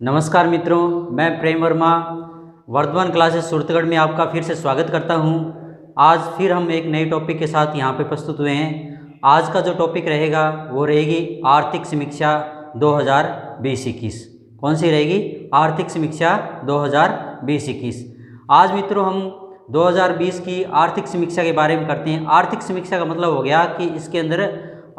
नमस्कार मित्रों, मैं प्रेम वर्मा वर्धमान क्लासेस सूरतगढ़ में आपका फिर से स्वागत करता हूं। आज फिर हम एक नए टॉपिक के साथ यहां पे प्रस्तुत हुए हैं। आज का जो टॉपिक रहेगा वो रहेगी आर्थिक समीक्षा 2020-21। कौन सी रहेगी? आर्थिक समीक्षा 2020-21। आज मित्रों हम 2020 की आर्थिक समीक्षा के बारे में करते हैं। आर्थिक समीक्षा का मतलब हो गया कि इसके अंदर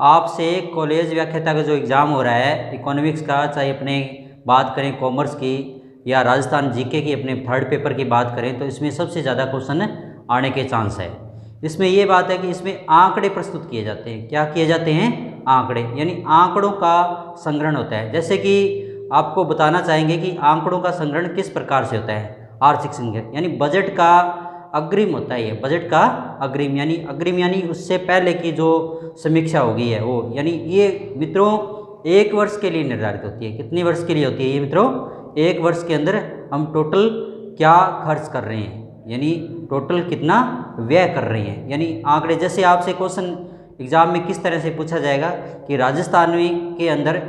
आपसे कॉलेज व्याख्याता का जो एग्ज़ाम हो रहा है इकोनॉमिक्स का, चाहे अपने बात करें कॉमर्स की या राजस्थान जीके की, अपने थर्ड पेपर की बात करें तो इसमें सबसे ज़्यादा क्वेश्चन आने के चांस है। इसमें ये बात है कि इसमें आंकड़े प्रस्तुत किए जाते हैं। क्या किए जाते हैं? आंकड़े, यानी आंकड़ों का संग्रहण होता है। जैसे कि आपको बताना चाहेंगे कि आंकड़ों का संग्रहण किस प्रकार से होता है। आर्थिक संग्रहण यानी बजट का अग्रिम होता है। ये बजट का अग्रिम यानी उससे पहले की जो समीक्षा होगी है वो, यानी ये मित्रों एक वर्ष के लिए निर्धारित होती है। कितने वर्ष के लिए होती है ये मित्रों? एक वर्ष के अंदर हम टोटल क्या खर्च कर रहे हैं, यानी टोटल कितना व्यय कर रहे हैं, यानी आंकड़े। जैसे आपसे क्वेश्चन एग्जाम में किस तरह से पूछा जाएगा कि राजस्थान के अंदर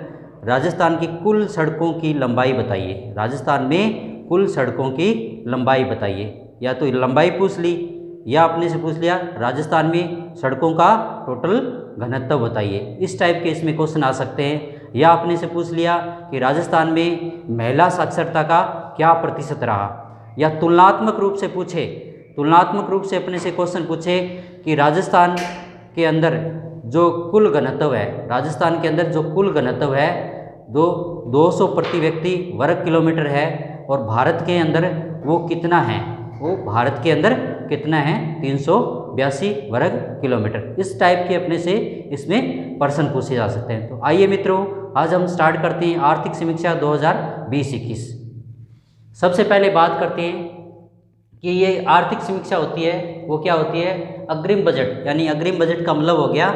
राजस्थान की कुल सड़कों की लंबाई बताइए। राजस्थान में कुल सड़कों की लंबाई बताइए। या तो लंबाई पूछ ली या अपने से पूछ लिया राजस्थान में सड़कों का टोटल घनत्व बताइए। इस टाइप के इसमें क्वेश्चन आ सकते हैं। या अपने से पूछ लिया कि राजस्थान में महिला साक्षरता का क्या प्रतिशत रहा। या तुलनात्मक रूप से पूछे, तुलनात्मक रूप से अपने से क्वेश्चन पूछे कि राजस्थान के अंदर जो कुल घनत्व है, राजस्थान के अंदर जो कुल घनत्व है 200 प्रति व्यक्ति वर्ग किलोमीटर है, और भारत के अंदर वो कितना है, वो भारत के अंदर कितना है 382 वर्ग किलोमीटर। इस टाइप के अपने से इसमें प्रश्न पूछे जा सकते हैं। तो आइए मित्रों आज हम स्टार्ट करते हैं आर्थिक समीक्षा 2020-21। सबसे पहले बात करते हैं कि ये आर्थिक समीक्षा होती है वो क्या होती है? अग्रिम बजट, यानी अग्रिम बजट का मतलब हो गया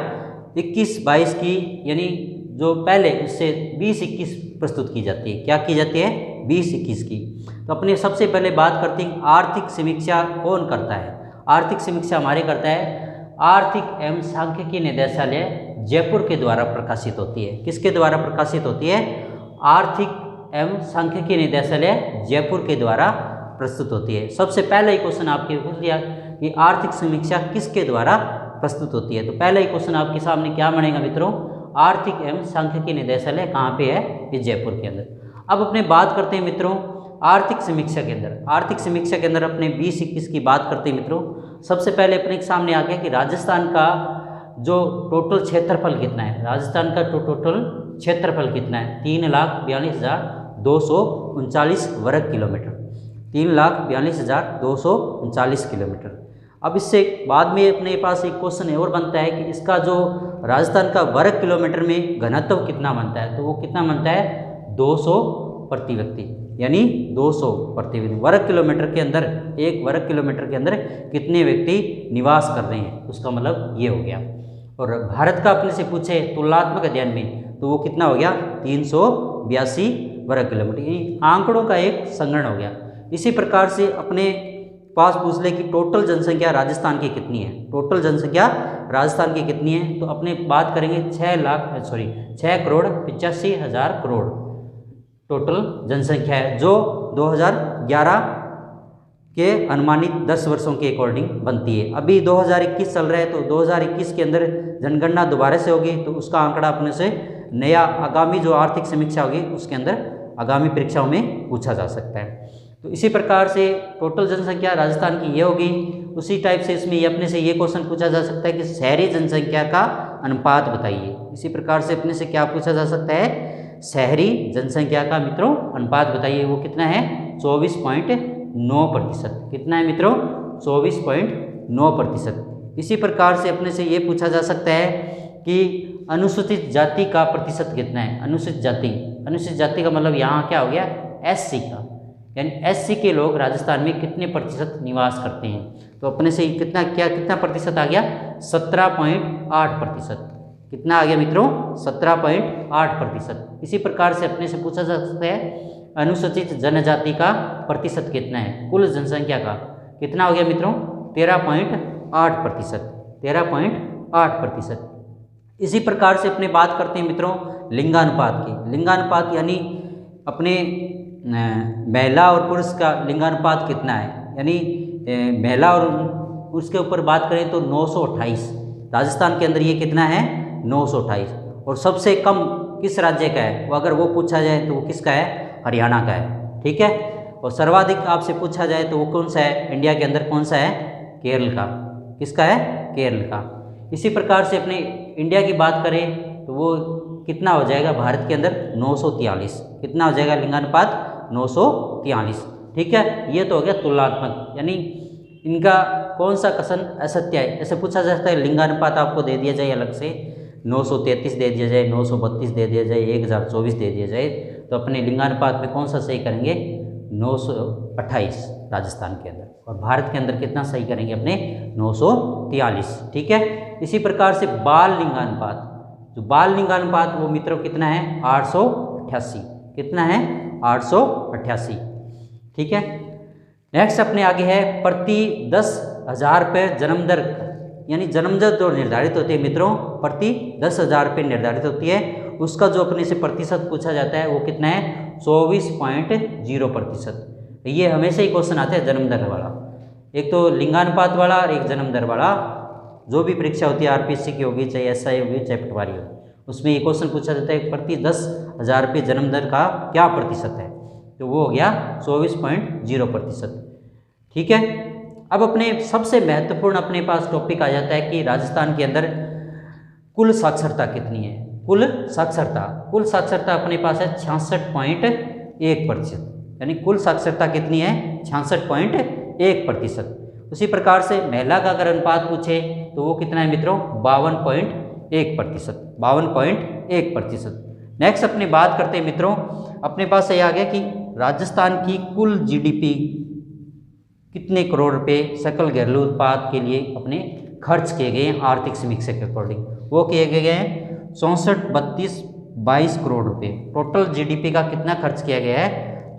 21-22 की, यानी जो पहले उससे 20-21 प्रस्तुत की जाती है। क्या की जाती है? 20-21 की। तो अपने सबसे पहले बात करते हैं आर्थिक समीक्षा कौन करता है। आर्थिक समीक्षा हमारे करता है आर्थिक एवं सांख्यिकी निदेशालय जयपुर के द्वारा प्रकाशित होती है। किसके द्वारा प्रकाशित होती है? आर्थिक एवं सांख्यिकी निदेशालय जयपुर के द्वारा प्रस्तुत होती है। सबसे पहला ही क्वेश्चन आपके पूछ लिया कि आर्थिक समीक्षा किसके द्वारा प्रस्तुत होती है। तो पहला ही क्वेश्चन आपके सामने क्या बनेगा मित्रों? आर्थिक एवं सांख्यिकी निदेशालय कहाँ पे है? ये जयपुर के अंदर। अब अपने बात करते हैं मित्रों आर्थिक समीक्षा के अंदर। आर्थिक समीक्षा के अंदर अपने 20-21 की बात करते हैं मित्रों। सबसे पहले अपने सामने आ गया कि राजस्थान का जो टोटल क्षेत्रफल कितना है। राजस्थान का टोटल क्षेत्रफल कितना है? 3,42,239 वर्ग किलोमीटर। 3,42,239 किलोमीटर। अब इससे बाद में अपने पास एक क्वेश्चन और बनता है कि इसका जो राजस्थान का वर्ग किलोमीटर में घनत्व कितना बनता है। तो वो कितना बनता है? 200 प्रति व्यक्ति, यानी 200 प्रति व्यक्ति। वर्ग किलोमीटर के अंदर, एक वर्ग किलोमीटर के अंदर कितने व्यक्ति निवास कर रहे हैं, उसका मतलब ये हो गया। और भारत का अपने से पूछे तुलनात्मक अध्ययन में तो वो कितना हो गया? 382 वर्ग किलोमीटर। यानी आंकड़ों का एक संग्रहण हो गया। इसी प्रकार से अपने पास पूछ ले कि टोटल जनसंख्या राजस्थान की कितनी है। टोटल जनसंख्या राजस्थान की कितनी है? तो अपने बात करेंगे 6,85,000 करोड़ टोटल जनसंख्या है, जो 2011 के अनुमानित 10 वर्षों के अकॉर्डिंग बनती है। अभी 2021 चल रहा है, तो 2021 के अंदर जनगणना दोबारा से होगी, तो उसका आंकड़ा अपने से नया आगामी जो आर्थिक समीक्षा होगी उसके अंदर आगामी परीक्षाओं में पूछा जा सकता है। तो इसी प्रकार से टोटल जनसंख्या राजस्थान की ये होगी। उसी टाइप से इसमें ये अपने से ये क्वेश्चन पूछा जा सकता है कि शहरी जनसंख्या का अनुपात बताइए। इसी प्रकार से अपने से क्या पूछा जा सकता है? शहरी जनसंख्या का मित्रों अनुपात बताइए। वो कितना है? 24.9%। कितना है मित्रों? 24.9%। इसी प्रकार से अपने से ये पूछा जा सकता है कि अनुसूचित जाति का प्रतिशत कितना है। अनुसूचित जाति का मतलब यहाँ क्या हो गया? SC का, यानी SC के लोग राजस्थान में कितने प्रतिशत निवास करते हैं। तो अपने से कितना प्रतिशत आ गया? 17.8%। कितना आ गया मित्रों? 17.8%। इसी प्रकार से अपने से पूछा जा सकता है अनुसूचित जनजाति का प्रतिशत कितना है कुल जनसंख्या का। कितना हो गया मित्रों? 13.8%। 13.8%। इसी प्रकार से अपने बात करते हैं मित्रों लिंगानुपात की। लिंगानुपात यानी अपने महिला और पुरुष का लिंगानुपात कितना है, यानी महिला और उसके ऊपर बात करें तो 928, राजस्थान के अंदर ये कितना है 928। और सबसे कम किस राज्य का है, वो अगर वो पूछा जाए तो वो किसका है, हरियाणा का है, ठीक है। और सर्वाधिक आपसे पूछा जाए तो वो कौन सा है, इंडिया के अंदर कौन सा है, केरल का, किसका है, केरल का। इसी प्रकार से अपने इंडिया की बात करें तो वो कितना हो जाएगा, भारत के अंदर 943, कितना हो जाएगा लिंगानुपात 943, ठीक है। ये तो हो गया तुलनात्मक, यानी इनका कौन सा कथन असत्य है, ऐसे पूछा जा सकता है। लिंगानुपात आपको दे दिया जाए अलग से, 933 दे दिया जाए, 932 दे दिया जाए, 1024 दे दिया जाए, तो अपने लिंगानुपात में कौन सा सही करेंगे, 928 राजस्थान के अंदर, और भारत के अंदर कितना सही करेंगे अपने 943, ठीक है। इसी प्रकार से बाल लिंगानुपात, जो बाल लिंगानुपात वो मित्रों कितना है 888, कितना है 888, ठीक है। नेक्स्ट अपने आगे है प्रति 10,000 रुपये जन्म दर, यानी जन्म दर जो निर्धारित होती है मित्रों, प्रति 10,000 रुपये निर्धारित होती है, उसका जो अपने से प्रतिशत पूछा जाता है वो कितना है 24.0%। ये हमेशा ही क्वेश्चन आता है जन्म दर वाला, एक तो लिंगानुपात वाला और एक जन्म दर वाला। जो भी परीक्षा होती है आरपीएससी की होगी, चाहे एसआई होगी, चाहे पटवारी होगी, उसमें ये क्वेश्चन पूछा जाता है प्रति 10,000 रुपये जन्म दर का क्या प्रतिशत है, तो वो हो गया 24.0%, ठीक है। अब अपने सबसे महत्वपूर्ण अपने पास टॉपिक आ जाता है कि राजस्थान के अंदर कुल साक्षरता कितनी है। कुल साक्षरता अपने पास है 66.1%, यानी कुल साक्षरता कितनी है 66.1%। उसी प्रकार से महिला का अगर अनुपात पूछे तो वो कितना है मित्रों 52.1%, 52.1%। नेक्स्ट अपनी बात करते हैं मित्रों, अपने पास ये आ गया कि राजस्थान की कुल जीडीपी कितने करोड़ रुपए सकल घरेलू उत्पाद के लिए अपने खर्च किए गए हैं आर्थिक समीक्षा के अकॉर्डिंग, वो किए गए हैं 64-32 करोड़ रुपए। टोटल जीडीपी का कितना खर्च किया गया है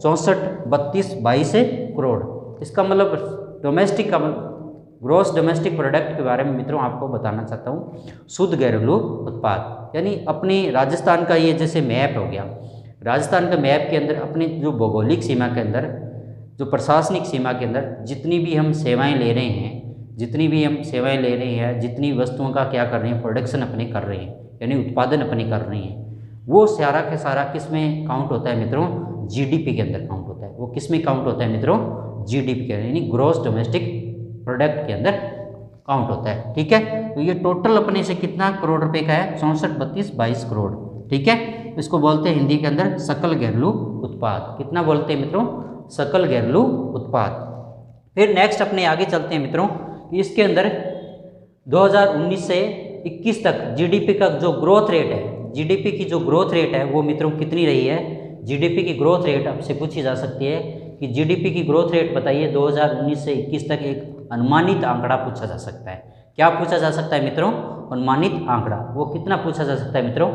64-32 करोड़। इसका मतलब डोमेस्टिक का ग्रॉस डोमेस्टिक प्रोडक्ट के बारे में मित्रों आपको बताना चाहता हूँ, शुद्ध घरेलू उत्पाद, यानी अपने राजस्थान का ये जैसे मैप हो गया, राजस्थान के मैप के अंदर अपने जो भौगोलिक सीमा के अंदर, जो प्रशासनिक सीमा के अंदर जितनी भी हम सेवाएं ले रहे हैं, जितनी वस्तुओं का क्या कर रहे हैं प्रोडक्शन अपने कर रहे हैं, यानी उत्पादन अपने कर रहे हैं, वो सारा के सारा किस में काउंट होता है मित्रों, जीडीपी के अंदर काउंट होता है। वो किस में काउंट होता है मित्रों, जीडीपी के अंदर, यानी ग्रॉस डोमेस्टिक प्रोडक्ट के अंदर काउंट होता है, ठीक है। तो ये टोटल अपने से कितना करोड़ रुपए का है 64-32 करोड़, ठीक है। इसको बोलते हैं हिंदी के अंदर सकल घरेलू उत्पाद। कितना बोलते हैं मित्रों, सकल घरेलू उत्पाद। फिर नेक्स्ट अपने आगे चलते हैं मित्रों, इसके अंदर 2019 से 21 तक जीडीपी का जो ग्रोथ रेट है, जीडीपी की जो ग्रोथ रेट है वो मित्रों कितनी रही है। जीडीपी की ग्रोथ रेट आपसे पूछी जा सकती है कि जीडीपी की ग्रोथ रेट बताइए 2019 से 21 तक, एक अनुमानित आंकड़ा पूछा जा सकता है। क्या पूछा जा सकता है मित्रों, अनुमानित आंकड़ा। वो कितना पूछा जा सकता है मित्रों,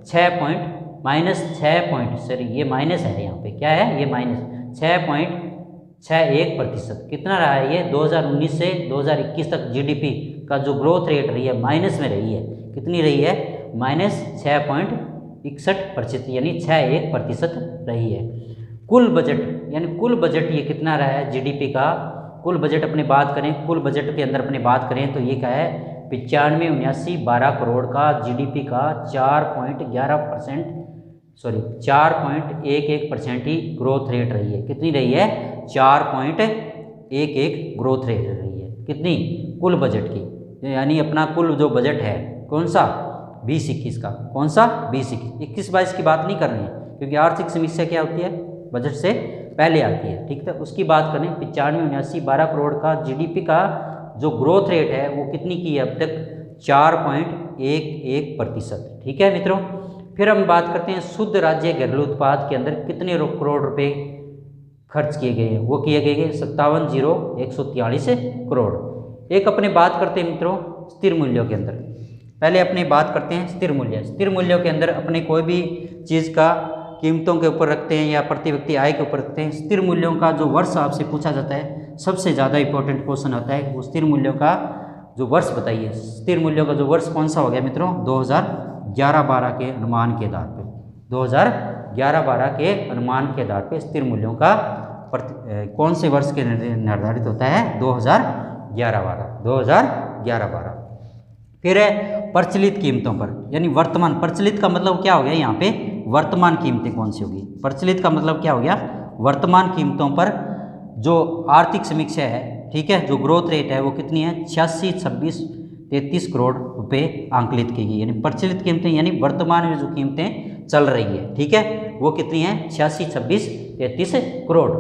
6.61%, ये माइनस है यहाँ पे, क्या है ये माइनस 6.61%। कितना रहा है ये 2019 से 2021 तक जीडीपी का जो ग्रोथ रेट रही है माइनस में रही है, कितनी रही है -6.61%, यानी 61% रही है। कुल बजट, यानी कुल बजट ये कितना रहा है जीडीपी का, कुल बजट अपने बात करें, कुल बजट के अंदर अपने बात करें तो ये क्या है 95-79-12 करोड़ का जीडीपी का 4.11% ही ग्रोथ रेट रही है। कितनी रही है 4.11 ग्रोथ रेट रही है, कितनी कुल बजट की, यानी अपना कुल जो बजट है कौन सा 20-21 का, कौन सा 20-21, 21-22 की बात नहीं कर रहे हैं, क्योंकि आर्थिक समीक्षा क्या होती है बजट से पहले आती है, ठीक है। उसकी बात करें 95-79-12 करोड़ का जीडीपी का जो ग्रोथ रेट है वो कितनी की है अब तक 4.11%, ठीक है मित्रों। फिर हम बात करते हैं शुद्ध राज्य घरेलू उत्पाद के अंदर कितने करोड़ रुपए खर्च किए गए हैं, वो किए गए 57,143 करोड़। एक अपने बात करते हैं मित्रों स्थिर मूल्यों के अंदर, पहले अपने बात करते हैं स्थिर मूल्य। स्थिर मूल्यों के अंदर अपने कोई भी चीज़ का कीमतों के ऊपर रखते हैं या प्रति व्यक्ति आय के ऊपर रखते हैं। स्थिर मूल्यों का जो वर्ष आपसे पूछा जाता है, सबसे ज़्यादा इंपॉर्टेंट क्वेश्चन होता है वो स्थिर मूल्यों का जो वर्ष बताइए। स्थिर मूल्यों का जो वर्ष कौन सा हो गया मित्रों 2011-12 के अनुमान के आधार पर, 2011-12 के अनुमान के आधार पर स्थिर मूल्यों का कौन से वर्ष के निर्धारित होता है? 2011-12। फिर है प्रचलित कीमतों पर, यानी वर्तमान, प्रचलित का मतलब क्या हो गया यहाँ पे? वर्तमान कीमतें कौन सी होगी? प्रचलित का मतलब क्या हो गया? वर्तमान कीमतों पर जो आर्थिक समीक्षा है, ठीक है, जो ग्रोथ रेट है वो कितनी है? 86, 26, 33 करोड़ रुपए आंकलित की गई। यानी प्रचलित कीमतें यानी वर्तमान में जो कीमतें चल रही है, ठीक है, वो कितनी है? 86, 26, 33 करोड़।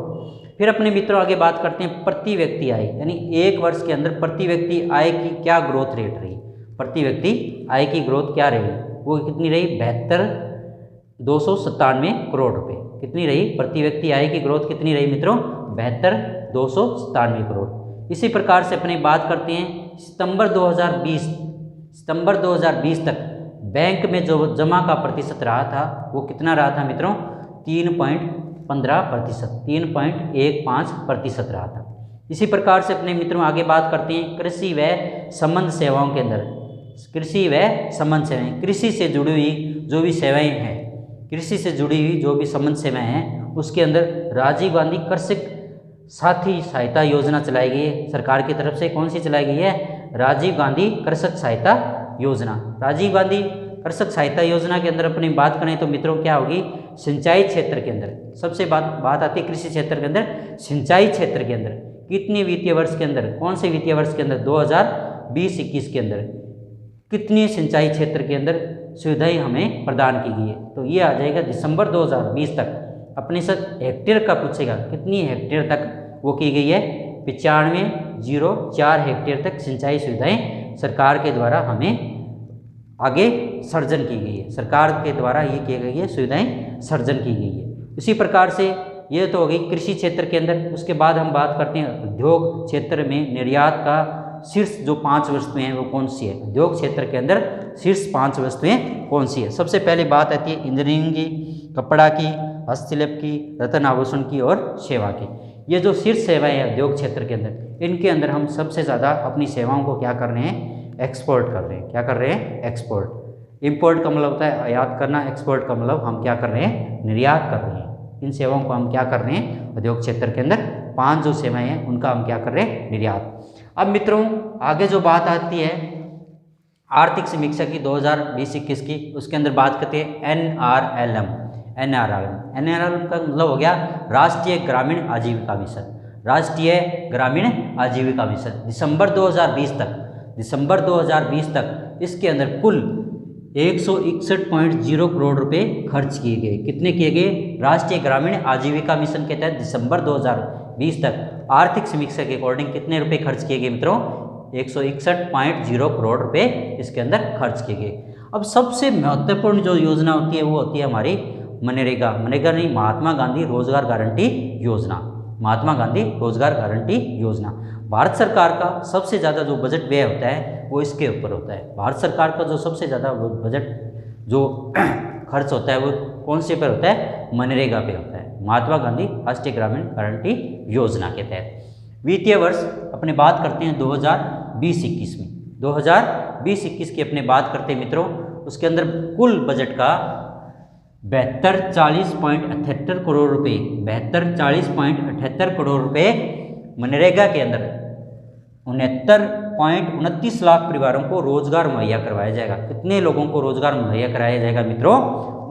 फिर अपने मित्रों आगे बात करते हैं प्रति व्यक्ति आय, यानी एक वर्ष के अंदर प्रति व्यक्ति आय की क्या ग्रोथ रेट रही? प्रति व्यक्ति आय की ग्रोथ क्या रही? वो कितनी रही? 72,297 करोड़ रुपए। कितनी रही? प्रति व्यक्ति आय की ग्रोथ कितनी रही मित्रों? 72,297 करोड़। इसी प्रकार से अपने बात करते हैं सितंबर 2020 तक बैंक में जो जमा का प्रतिशत रहा था वो कितना रहा था मित्रों? 3.15%, 3.15% रहा था। इसी प्रकार से अपने मित्रों आगे बात करते हैं कृषि व संबंध सेवाओं के अंदर। कृषि व संबंध सेवाएं, कृषि से जुड़ी हुई जो भी सेवाएं हैं, कृषि से जुड़ी हुई जो भी संबंध सेवाएं हैं, उसके अंदर राजीव गांधी कृषक साथी सहायता योजना चलाई गई है सरकार की तरफ से। कौन सी चलाई गई है? राजीव गांधी कृषक सहायता योजना। राजीव गांधी कृषक सहायता योजना के अंदर अपनी बात करें तो मित्रों क्या होगी? सिंचाई क्षेत्र के अंदर सबसे बात आती है कृषि क्षेत्र के अंदर। सिंचाई क्षेत्र के अंदर कितने वित्तीय वर्ष के अंदर, कौन से वित्तीय वर्ष के अंदर? 2020-21 के अंदर कितनी सिंचाई क्षेत्र के अंदर सुविधाएं हमें प्रदान की गई है? तो ये आ जाएगा दिसंबर 2020 तक। अपने से हेक्टेयर का पूछेगा, कितनी हेक्टेयर तक वो की गई है? 95,004 हेक्टेयर तक सिंचाई सुविधाएं सरकार के द्वारा हमें आगे सर्जन की गई है। सरकार के द्वारा ये की गई है सुविधाएं सर्जन की गई है। इसी प्रकार से ये तो हो गई कृषि क्षेत्र के अंदर। उसके बाद हम बात करते हैं उद्योग क्षेत्र में निर्यात का शीर्ष जो 5 वस्तुएं हैं वो कौन सी है? उद्योग क्षेत्र के अंदर शीर्ष 5 वस्तुएं कौन सी है? सबसे पहले बात आती है इंजीनियरिंग की, कपड़ा की, हस्तशिल्प की, रत्न आभूषण की और सेवा की। ये जो शीर्ष सेवाएं हैं उद्योग क्षेत्र के अंदर, इनके अंदर हम सबसे ज़्यादा अपनी सेवाओं को क्या कर रहे हैं? एक्सपोर्ट कर रहे हैं। क्या कर रहे हैं? एक्सपोर्ट। इंपोर्ट का मतलब होता है आयात करना, एक्सपोर्ट का मतलब हम क्या कर रहे हैं? निर्यात कर रहे हैं। इन सेवाओं को हम क्या कर रहे हैं? उद्योग क्षेत्र के अंदर 5 जो सेवाएं हैं उनका हम क्या कर रहे हैं? निर्यात। अब मित्रों आगे जो बात आती है आर्थिक समीक्षा की 2020-21 की, उसके अंदर बात करते हैं NRLM का मतलब हो गया राष्ट्रीय ग्रामीण आजीविका मिशन। राष्ट्रीय ग्रामीण आजीविका मिशन दिसंबर 2020 तक इसके अंदर कुल 161.0 करोड़ रुपए खर्च किए गए। कितने किए गए? राष्ट्रीय ग्रामीण आजीविका मिशन के तहत दिसंबर 2020 तक आर्थिक समीक्षा के अकॉर्डिंग कितने रुपए खर्च किए गए मित्रों? 161.0 करोड़ रुपए इसके अंदर खर्च किए गए। अब सबसे महत्वपूर्ण जो योजना होती है वो होती है हमारी मनरेगा नहीं, महात्मा गांधी रोजगार गारंटी योजना। महात्मा गांधी रोजगार गारंटी योजना भारत सरकार का सबसे ज़्यादा जो बजट व्यय होता है वो इसके ऊपर होता है। भारत सरकार का जो सबसे ज़्यादा बजट जो खर्च होता है वो कौन से पर होता है? मनरेगा पे होता है, महात्मा गांधी राष्ट्रीय ग्रामीण गारंटी योजना के तहत। वित्तीय वर्ष अपने बात करते हैं 2020-21 में। 2020-21 की अपने बात करते हैं मित्रों, उसके अंदर कुल बजट का 7240.78 करोड़ रुपए 7240.78 करोड़ रुपए मनरेगा के अंदर 69.29 लाख परिवारों को रोजगार मुहैया करवाया जाएगा। कितने लोगों को रोजगार मुहैया कराया जाएगा मित्रों?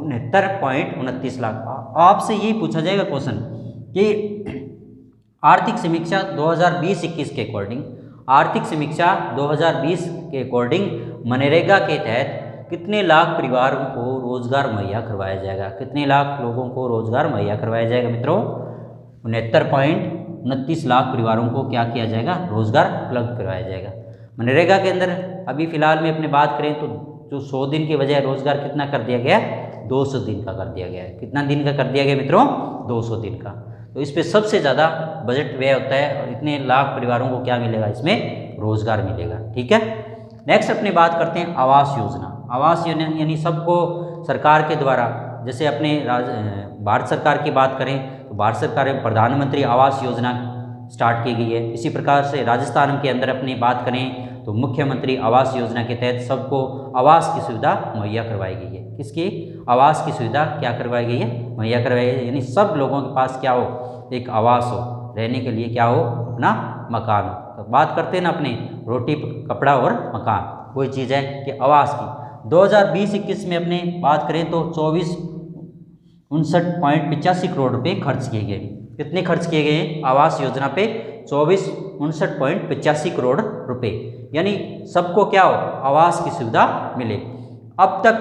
69.29 लाख। आपसे यही पूछा जाएगा क्वेश्चन कि आर्थिक समीक्षा 2020-21 के अकॉर्डिंग, आर्थिक समीक्षा 2020 के अकॉर्डिंग मनरेगा के तहत कितने लाख परिवारों को रोजगार मुहैया करवाया जाएगा? कितने लाख लोगों को रोजगार मुहैया करवाया जाएगा मित्रों? 69.29 लाख परिवारों को क्या किया जाएगा? रोजगार उपलब्ध करवाया जाएगा। मनरेगा के अंदर अभी फिलहाल में अपने बात करें तो जो 100 दिन की बजाय रोजगार कितना कर दिया गया? 200 दिन का कर दिया गया है। कितना दिन का कर दिया गया मित्रों? 200 दिन का। तो इस पर सबसे ज़्यादा बजट व्यय होता है और इतने लाख परिवारों को क्या मिलेगा? इसमें रोजगार मिलेगा। ठीक है। नेक्स्ट अपनी बात करते हैं आवास योजना। आवास योजना यानी सबको सरकार के द्वारा, जैसे अपने भारत सरकार की बात करें तो भारत सरकार में प्रधानमंत्री आवास योजना स्टार्ट की गई है। इसी प्रकार से राजस्थान के अंदर अपनी बात करें तो मुख्यमंत्री आवास योजना के तहत सबको आवास की सुविधा मुहैया करवाई गई है। किसकी? आवास की सुविधा क्या करवाई गई है, मुहैया करवाई गई है। यानी सब लोगों के पास क्या हो, एक आवास हो, रहने के लिए क्या हो, अपना मकान हो। तो बात करते हैं ना अपने रोटी कपड़ा और मकान, कोई चीज़ है कि आवास की। 2020-21 में अपने बात करें तो 2459.85 करोड़ रुपए खर्च किए गए। कितने खर्च किए गए हैं आवास योजना पे? 2459.85 करोड़ रुपए। यानी सबको क्या हो, आवास की सुविधा मिले। अब तक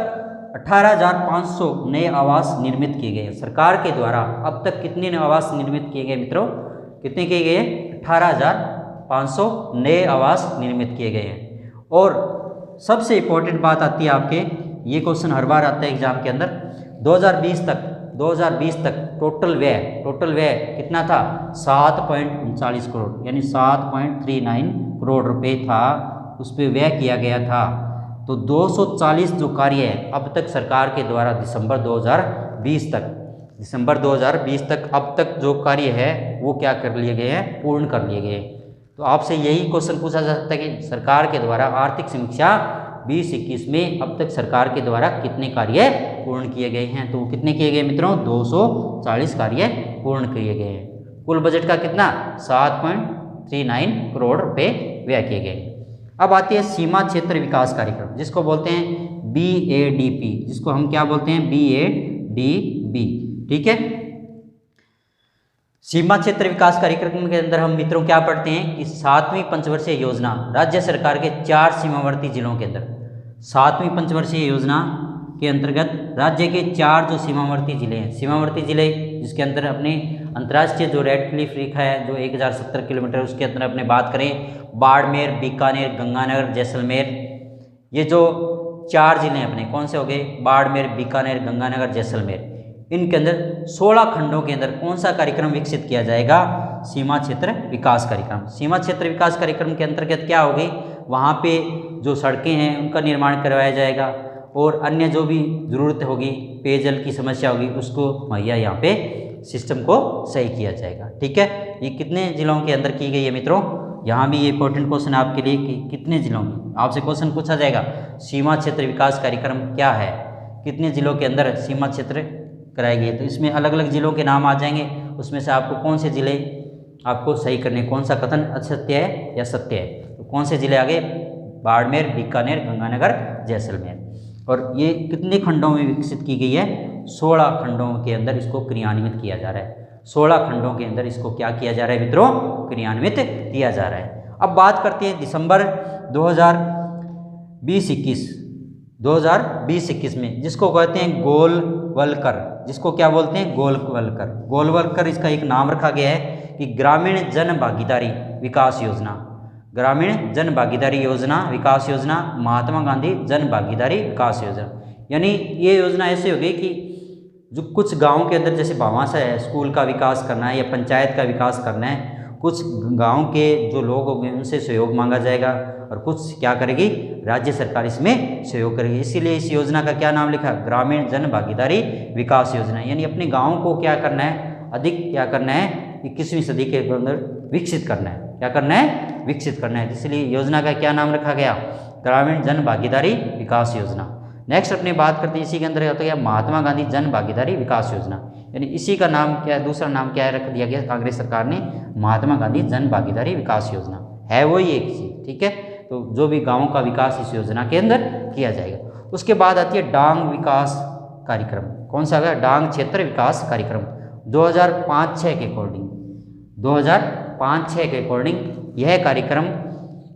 18,500 नए आवास निर्मित किए गए हैं सरकार के द्वारा। अब तक कितने नए आवास निर्मित किए गए मित्रों? कितने किए गए? 18,500 नए आवास निर्मित किए गए हैं। और सबसे इम्पोर्टेंट बात आती है आपके, ये क्वेश्चन हर बार आता है एग्जाम के अंदर, 2020 तक टोटल व्यय कितना था? 7.39 करोड़, यानी 7.39 करोड़ रुपए था, उस पर व्यय किया गया था। तो 240 जो कार्य है अब तक सरकार के द्वारा दिसंबर 2020 तक अब तक जो कार्य है वो क्या कर लिए गए हैं, पूर्ण कर लिए गए। तो आपसे यही क्वेश्चन पूछा जा सकता है कि सरकार के द्वारा आर्थिक समीक्षा 2021 में अब तक सरकार के द्वारा कितने कार्य पूर्ण किए गए हैं? तो कितने किए गए मित्रों? 240 कार्य पूर्ण किए गए हैं। कुल बजट का कितना? 7.39 करोड़ रुपए व्यय किए गए। अब आती है सीमा क्षेत्र विकास कार्यक्रम, जिसको बोलते हैं BADP, जिसको हम क्या बोलते हैं? BADB। ठीक है, सीमा क्षेत्र विकास कार्यक्रम के अंदर हम मित्रों क्या पढ़ते हैं कि 7वीं पंचवर्षीय योजना राज्य सरकार के 4 सीमावर्ती जिलों के अंदर, 7वीं पंचवर्षीय योजना के अंतर्गत राज्य के 4 जो सीमावर्ती जिले हैं, सीमावर्ती जिले जिसके अंदर अपने अंतर्राष्ट्रीय जो रेड क्लिफ रेखा है जो 1070 किलोमीटर, उसके अंदर अपने बात करें बाड़मेर, बीकानेर, गंगानगर, जैसलमेर, ये जो 4 जिले हैं अपने कौन से हो गए? बाड़मेर, बीकानेर, गंगानगर, जैसलमेर। इनके अंदर 16 खंडों के अंदर कौन सा कार्यक्रम विकसित किया जाएगा? सीमा क्षेत्र विकास कार्यक्रम। सीमा क्षेत्र विकास कार्यक्रम के अंतर्गत क्या होगी? वहाँ पे जो सड़कें हैं उनका निर्माण करवाया जाएगा और अन्य जो भी ज़रूरत होगी, पेयजल की समस्या होगी, उसको मुहैया यहाँ पे सिस्टम को सही किया जाएगा। ठीक है, ये कितने जिलों के अंदर की गई है मित्रों? यहाँ भी ये इंपॉर्टेंट क्वेश्चन है आपके लिए कि कितने जिलों में, आपसे क्वेश्चन पूछा जाएगा सीमा क्षेत्र विकास कार्यक्रम क्या है, कितने जिलों के अंदर सीमा क्षेत्र कराई गई। तो इसमें अलग अलग जिलों के नाम आ जाएंगे, उसमें से आपको कौन से जिले आपको सही करने, कौन सा कथन असत्य है या सत्य है। तो कौन से जिले आगे? बाड़मेर, बीकानेर, गंगानगर, जैसलमेर। और ये कितने खंडों में विकसित की गई है? 16 खंडों के अंदर इसको क्रियान्वित किया जा रहा है। 16 खंडों के अंदर इसको क्या किया जा रहा है मित्रों? क्रियान्वित किया जा रहा है। अब बात करते हैं दिसंबर 2020-21 में, जिसको कहते हैं गोलवलकर, जिसको क्या बोलते हैं? गोलवलकर। गोलवलकर इसका एक नाम रखा गया है कि ग्रामीण जन भागीदारी विकास योजना, ग्रामीण जन भागीदारी योजना विकास योजना, महात्मा गांधी जन भागीदारी विकास योजना। यानी ये योजना ऐसे हो गई कि जो कुछ गाँव के अंदर जैसे भामाशाह है, स्कूल का विकास करना है या पंचायत का विकास करना है, कुछ गांव के जो लोग होंगे उनसे सहयोग मांगा जाएगा और कुछ क्या करेगी? राज्य सरकार इसमें सहयोग करेगी। इसीलिए इस योजना का क्या नाम लिखा? ग्रामीण जन भागीदारी विकास योजना। यानी अपने गाँव को क्या करना है? अधिक क्या करना है? 21वीं सदी के अंदर विकसित करना है। क्या करना है? विकसित करना है। इसलिए योजना का क्या नाम रखा गया? ग्रामीण जन भागीदारी विकास योजना। नेक्स्ट अपनी बात करते हैं, इसी के अंदर होता है महात्मा गांधी जन भागीदारी विकास योजना। यानी इसी का नाम क्या है? दूसरा नाम क्या है रख दिया गया कांग्रेस सरकार ने? महात्मा गांधी जन भागीदारी विकास योजना है वही एक चीज। ठीक है, तो जो भी गाँवों का विकास इस योजना के अंदर किया जाएगा। उसके बाद आती है डांग विकास कार्यक्रम। कौन सा है? डांग क्षेत्र विकास कार्यक्रम 2005-06 के अकॉर्डिंग, 2005-06 के अकॉर्डिंग यह कार्यक्रम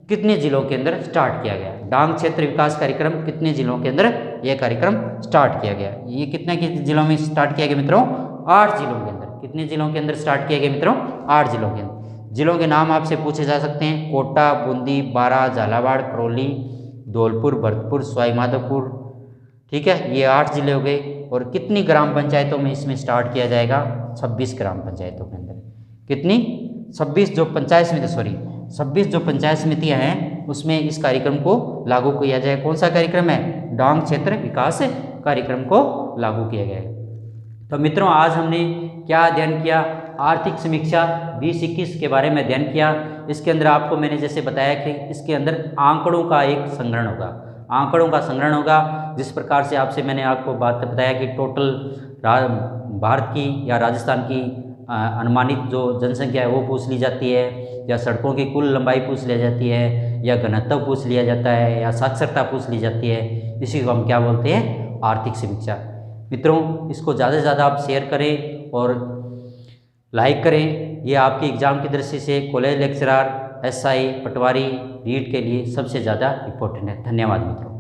कितने जिलों के अंदर स्टार्ट किया गया? डांग क्षेत्र विकास कार्यक्रम कितने जिलों के अंदर यह कार्यक्रम स्टार्ट किया गया? ये कितने जिलों में स्टार्ट किया गया मित्रों? 8 जिलों के अंदर। कितने जिलों के अंदर स्टार्ट किया गया मित्रों? 8 जिलों के अंदर। जिलों के नाम आपसे पूछे जा सकते हैं, कोटा, बूंदी, बारा, झालावाड़, करौली, धौलपुर, भरतपुर, सवाई माधोपुर। ठीक है, ये 8 जिले हो गए। और कितनी ग्राम पंचायतों में इसमें स्टार्ट किया जाएगा? 26 ग्राम पंचायतों के अंदर। कितनी? 26 जो पंचायत समिति 26 जो पंचायत समितियाँ हैं उसमें इस कार्यक्रम को लागू किया जाएगा। कौन सा कार्यक्रम है? डांग क्षेत्र विकास कार्यक्रम को लागू किया गया है। तो मित्रों आज हमने क्या अध्ययन किया? आर्थिक समीक्षा 2021 के बारे में अध्ययन किया। इसके अंदर आपको मैंने जैसे बताया कि इसके अंदर आंकड़ों का एक संग्रहण होगा। आंकड़ों का संग्रहण होगा। जिस प्रकार से आपसे मैंने आपको बात बताया कि टोटल भारत की या राजस्थान की अनुमानित जो जनसंख्या है वो पूछ ली जाती है, या सड़कों की कुल लंबाई पूछ ली जाती है, या घनत्व पूछ लिया जाता है, या साक्षरता पूछ ली जाती है। इसी को हम क्या बोलते हैं? आर्थिक समीक्षा। मित्रों, इसको ज़्यादा से ज़्यादा आप शेयर करें और लाइक करें। ये आपके एग्ज़ाम की दृष्टि से कॉलेज लेक्चरर, एसआई, पटवारी, रीट के लिए सबसे ज़्यादा इम्पोर्टेंट है। धन्यवाद मित्रों।